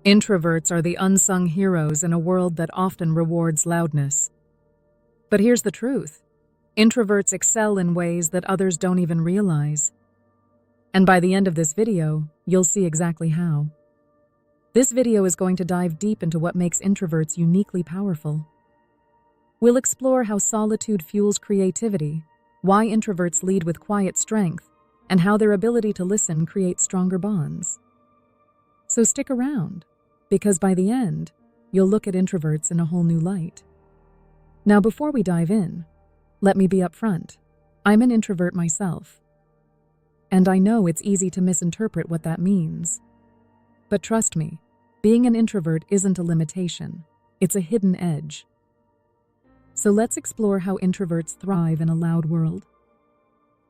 Introverts are the unsung heroes in a world that often rewards loudness. But here's the truth. Introverts excel in ways that others don't even realize. And by the end of this video, you'll see exactly how. This video is going to dive deep into what makes introverts uniquely powerful. We'll explore how solitude fuels creativity, why introverts lead with quiet strength, and how their ability to listen creates stronger bonds. So stick around, because by the end, you'll look at introverts in a whole new light. Now, before we dive in, let me be upfront. I'm an introvert myself. And I know it's easy to misinterpret what that means. But trust me, being an introvert isn't a limitation. It's a hidden edge. So let's explore how introverts thrive in a loud world.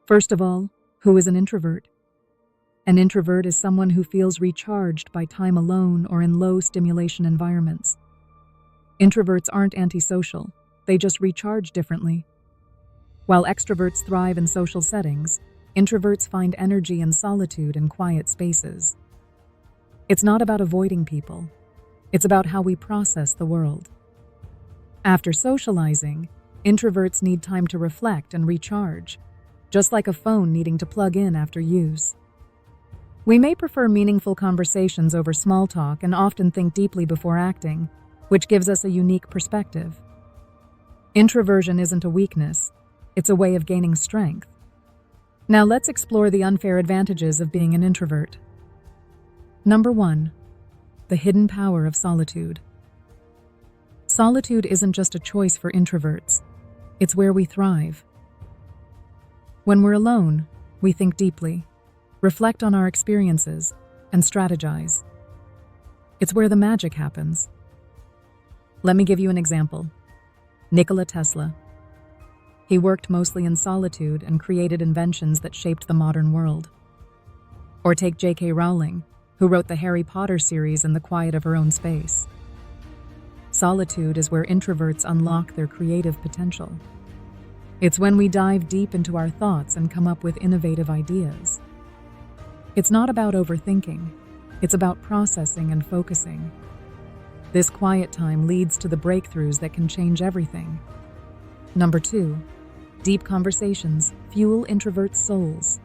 First of all, who is an introvert? An introvert is someone who feels recharged by time alone or in low-stimulation environments. Introverts aren't antisocial, they just recharge differently. While extroverts thrive in social settings, introverts find energy in solitude and quiet spaces. It's not about avoiding people, it's about how we process the world. After socializing, introverts need time to reflect and recharge, just like a phone needing to plug in after use. We may prefer meaningful conversations over small talk and often think deeply before acting, which gives us a unique perspective. Introversion isn't a weakness, it's a way of gaining strength. Now let's explore the unfair advantages of being an introvert. Number 1. The hidden power of solitude. Solitude isn't just a choice for introverts, it's where we thrive. When we're alone, we think deeply, reflect on our experiences, and strategize. It's where the magic happens. Let me give you an example. Nikola Tesla. He worked mostly in solitude and created inventions that shaped the modern world. Or take J.K. Rowling, who wrote the Harry Potter series in the quiet of her own space. Solitude is where introverts unlock their creative potential. It's when we dive deep into our thoughts and come up with innovative ideas. It's not about overthinking, it's about processing and focusing. This quiet time leads to the breakthroughs that can change everything. Number 2, deep conversations fuel introverts' souls.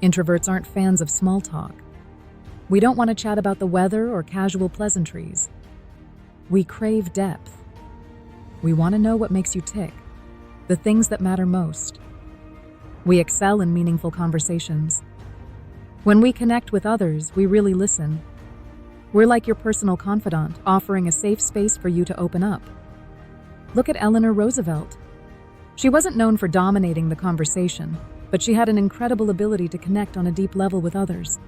Introverts aren't fans of small talk. We don't want to chat about the weather or casual pleasantries. We crave depth. We want to know what makes you tick, the things that matter most. We excel in meaningful conversations. When we connect with others, we really listen. We're like your personal confidant, offering a safe space for you to open up. Look at Eleanor Roosevelt. She wasn't known for dominating the conversation, but she had an incredible ability to connect on a deep level with others.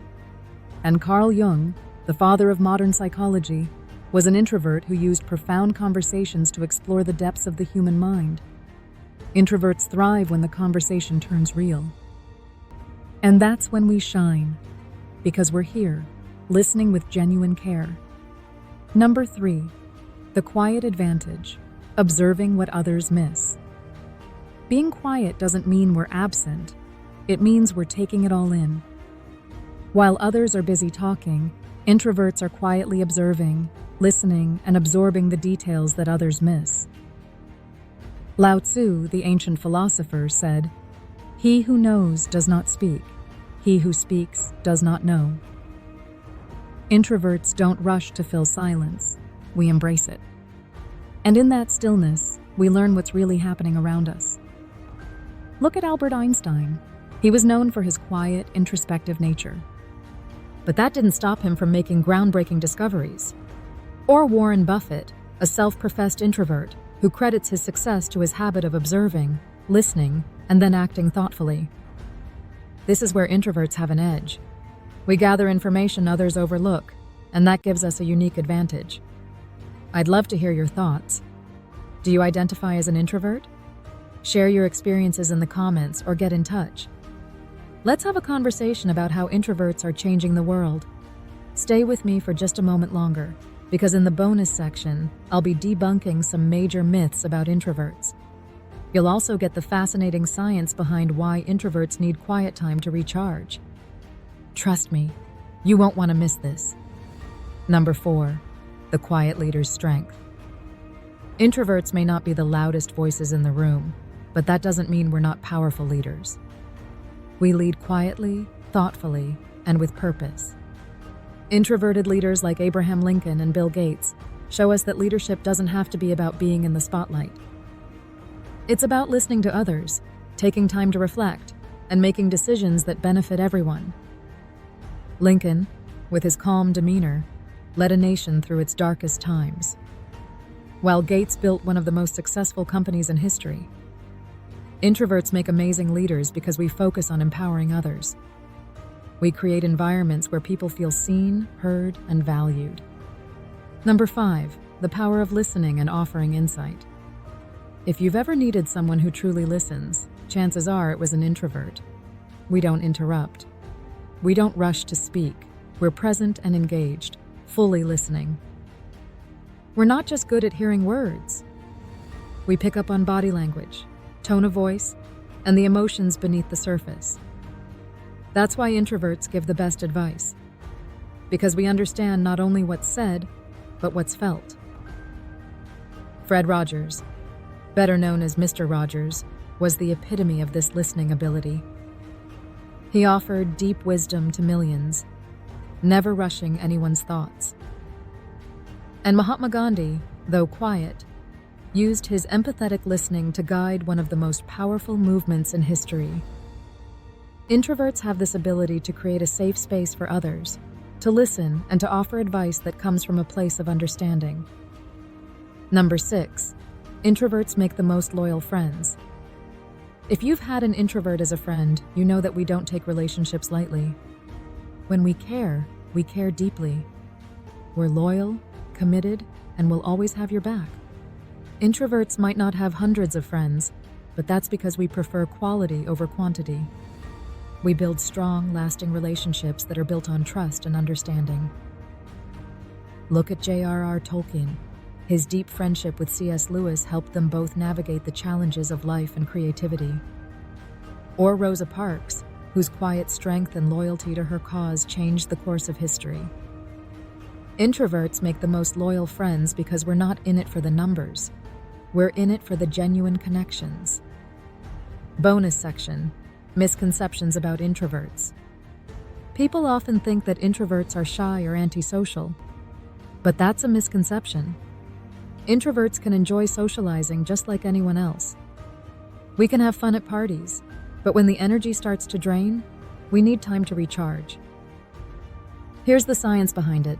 And Carl Jung, the father of modern psychology, was an introvert who used profound conversations to explore the depths of the human mind. Introverts thrive when the conversation turns real. And that's when we shine, because we're here, listening with genuine care. Number 3, the quiet advantage, observing what others miss. Being quiet doesn't mean we're absent, it means we're taking it all in. While others are busy talking, introverts are quietly observing, listening, and absorbing the details that others miss. Lao Tzu, the ancient philosopher, said, "He who knows does not speak. He who speaks does not know." Introverts don't rush to fill silence. We embrace it. And in that stillness, we learn what's really happening around us. Look at Albert Einstein. He was known for his quiet, introspective nature. But that didn't stop him from making groundbreaking discoveries. Or Warren Buffett, a self-professed introvert who credits his success to his habit of observing, listening, and then acting thoughtfully. This is where introverts have an edge. We gather information others overlook, and that gives us a unique advantage. I'd love to hear your thoughts. Do you identify as an introvert? Share your experiences in the comments or get in touch. Let's have a conversation about how introverts are changing the world. Stay with me for just a moment longer, because in the bonus section, I'll be debunking some major myths about introverts. You'll also get the fascinating science behind why introverts need quiet time to recharge. Trust me, you won't want to miss this. Number 4, the quiet leader's strength. Introverts may not be the loudest voices in the room, but that doesn't mean we're not powerful leaders. We lead quietly, thoughtfully, and with purpose. Introverted leaders like Abraham Lincoln and Bill Gates show us that leadership doesn't have to be about being in the spotlight. It's about listening to others, taking time to reflect, and making decisions that benefit everyone. Lincoln, with his calm demeanor, led a nation through its darkest times, while Gates built one of the most successful companies in history. Introverts make amazing leaders because we focus on empowering others. We create environments where people feel seen, heard, and valued. Number 5, the power of listening and offering insight. If you've ever needed someone who truly listens, chances are it was an introvert. We don't interrupt. We don't rush to speak. We're present and engaged, fully listening. We're not just good at hearing words. We pick up on body language, tone of voice, and the emotions beneath the surface. That's why introverts give the best advice, because we understand not only what's said, but what's felt. Fred Rogers, better known as Mr. Rogers, was the epitome of this listening ability. He offered deep wisdom to millions, never rushing anyone's thoughts. And Mahatma Gandhi, though quiet, used his empathetic listening to guide one of the most powerful movements in history. Introverts have this ability to create a safe space for others, to listen and to offer advice that comes from a place of understanding. Number 6, introverts make the most loyal friends. If you've had an introvert as a friend, you know that we don't take relationships lightly. When we care deeply. We're loyal, committed, and will always have your back. Introverts might not have hundreds of friends, but that's because we prefer quality over quantity. We build strong, lasting relationships that are built on trust and understanding. Look at J.R.R. Tolkien. His deep friendship with C.S. Lewis helped them both navigate the challenges of life and creativity. Or Rosa Parks, whose quiet strength and loyalty to her cause changed the course of history. Introverts make the most loyal friends because we're not in it for the numbers. We're in it for the genuine connections. Bonus section: misconceptions about introverts. People often think that introverts are shy or antisocial, but that's a misconception. Introverts can enjoy socializing just like anyone else. We can have fun at parties, but when the energy starts to drain, we need time to recharge. Here's the science behind it.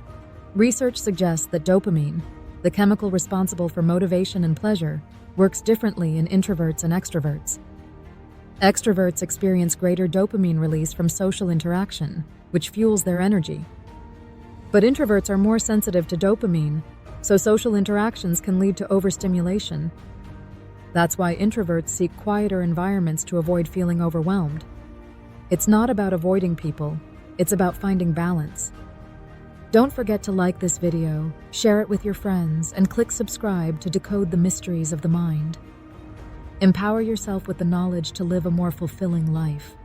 Research suggests that dopamine, the chemical responsible for motivation and pleasure, works differently in introverts and extroverts. Extroverts experience greater dopamine release from social interaction, which fuels their energy. But introverts are more sensitive to dopamine, so social interactions can lead to overstimulation. That's why introverts seek quieter environments to avoid feeling overwhelmed. It's not about avoiding people, it's about finding balance. Don't forget to like this video, share it with your friends, and click subscribe to decode the mysteries of the mind. Empower yourself with the knowledge to live a more fulfilling life.